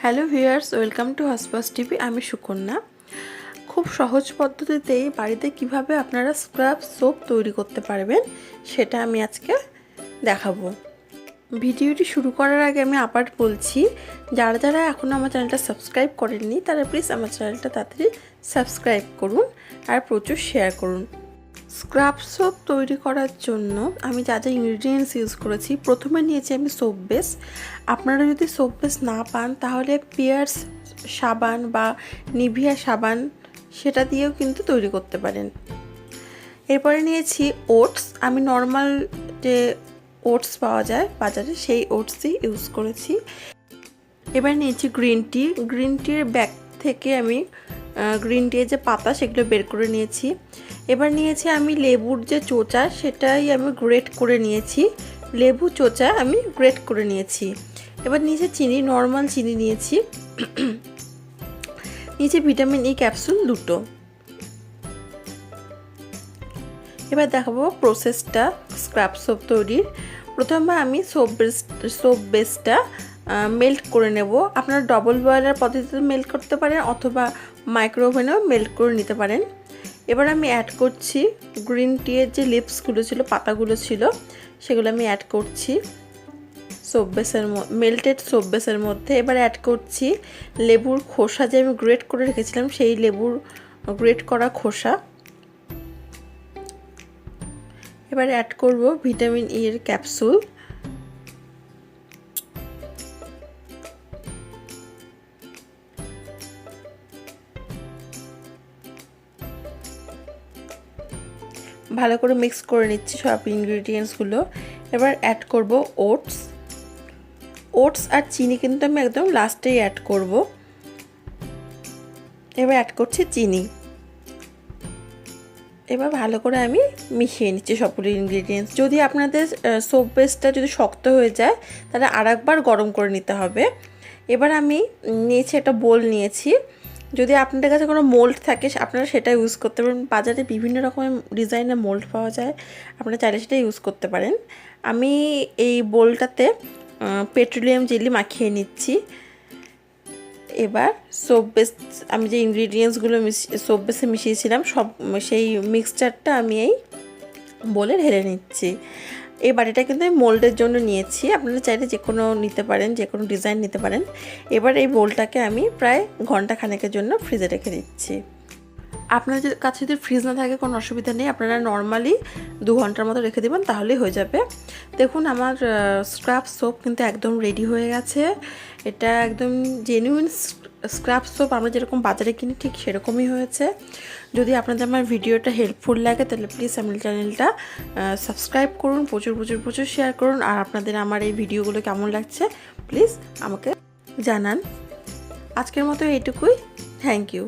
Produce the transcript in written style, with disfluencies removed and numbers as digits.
Hello viewers, welcome to হাসপাস TV. আমি সুকন্যা। খুব সহজ পদ্ধতিতেই বাড়িতে কিভাবে আপনারা স্ক্রাব সোপ তৈরি করতে পারবেন সেটা আমি আজকে দেখাবো। ভিডিওটি শুরু করার আগে আমি আবার বলছি, যারা যারা এখনও আমার চ্যানেলটা সাবস্ক্রাইব করেননি তারা প্লিজ আমার চ্যানেলটা তাড়াতাড়ি সাবস্ক্রাইব করুন আর প্রচুর শেয়ার করুন। স্ক্রাব সোপ তৈরি করার জন্য আমি যা যা ইনগ্রিডিয়েন্টস ইউজ করেছি, প্রথমে নিয়েছি আমি সোপ বেস। আপনারা যদি সোপ বেস না পান তাহলে পিয়ার্স সাবান বা নিভিয়া সাবান সেটা দিয়েও কিন্তু তৈরি করতে পারেন। এরপরে নিয়েছি ওটস। আমি নর্মাল যে ওটস পাওয়া যায় বাজারে সেই ওটসই ইউজ করেছি। এবার নিয়েছি গ্রিন টি। গ্রিন টির ব্যাগ থেকে আমি গ্রিন টির যে পাতা সেগুলো বের করে নিয়েছি। এবার নিয়েছি আমি লেবুর যে চোচা, সেটাই আমি গ্রেট করে নিয়েছি। লেবু চোচা আমি গ্রেট করে নিয়েছি। এবার নিয়েছি চিনি, নর্মাল চিনি নিয়েছি। নিয়েছি ভিটামিন ই ক্যাপসুল 2টো। এবার দেখাবো প্রসেসটা স্ক্রাব সোপ তৈরির। প্রথমে আমি সোপ বেসটা মেল্ট করে নেব। আপনারা ডবল বয়লার পদ্ধতিতে মেল্ট করতে পারেন অথবা মাইক্রোওভেনেও মেল্ট করে নিতে পারেন। এবার আমি অ্যাড করছি গ্রিন টিয়ের যে লিভসগুলো ছিল, পাতাগুলো ছিল, সেগুলো আমি অ্যাড করছি সোপ বেসের মেল্টেড সোপ বেসের মধ্যে। এবার অ্যাড করছি লেবুর খোসা, যে আমি গ্রেট করে রেখেছিলাম সেই লেবুর গ্রেট করা খোসা। এবার অ্যাড করব ভিটামিন ই এর ক্যাপসুল। ভালো করে মিক্স করে নিচ্ছি সব ইনগ্রিডিয়েন্টসগুলো। এবার অ্যাড করব ওটস আর চিনি কিন্তু আমি একদম লাস্টেই অ্যাড করব। এবার অ্যাড করছি চিনি। এবার ভালো করে আমি মিশিয়ে নিচ্ছি সবগুলো ইনগ্রিডিয়েন্টস। যদি আপনাদের সোপ বেসটা যদি শক্ত হয়ে যায় তাহলে আরেকবার গরম করে নিতে হবে। এবার আমি নিয়েছি একটা বোল নিয়েছি। যদি আপনাদের কাছে কোনো মোল্ড থাকে আপনারা সেটা ইউজ করতে পারেন। বাজারে বিভিন্ন রকমের ডিজাইনের মোল্ড পাওয়া যায়, আপনারা চাইলে সেটা ইউজ করতে পারেন। আমি এই বোলটাতে পেট্রোলিয়াম জেলি মাখিয়ে নিচ্ছি। এবার সোপ বেস আমি যে ইনগ্রিডিয়েন্টসগুলো সোপ বেসে মিশিয়েছিলাম সব সেই মিক্সচারটা আমি এই বোলে ঢেলে নিচ্ছি। এই বাটিটা কিন্তু আমি মোল্ডের জন্য নিয়েছি, আপনারা চাইলে যে কোনো নিতে পারেন, যে কোনো ডিজাইন নিতে পারেন। এবার এই বোলটাকে আমি প্রায় ঘন্টা খানেকের জন্য ফ্রিজে রেখে দিচ্ছি। আপনাদের কাছে যদি ফ্রিজ না থাকে কোনো অসুবিধা নেই, আপনারা নর্মালি 2 ঘন্টার মতো রেখে দেবেন, তাহলেই হয়ে যাবে। দেখুন আমার স্ক্রাব সোপ কিন্তু একদম রেডি হয়ে গেছে। এটা একদম জেনুইন স্ক্রাব সোপ আমরা যেরকম বাজারে কিনি ঠিক সেরকমই হয়েছে। যদি আপনাদের আমার ভিডিওটা হেল্পফুল লাগে তাহলে প্লিজ আমার চ্যানেলটা সাবস্ক্রাইব করুন, প্রচুর শেয়ার করুন। আর আপনাদের আমার এই ভিডিওগুলো কেমন লাগছে প্লিজ আমাকে জানান। আজকের মতো এইটুকুই। Thank you.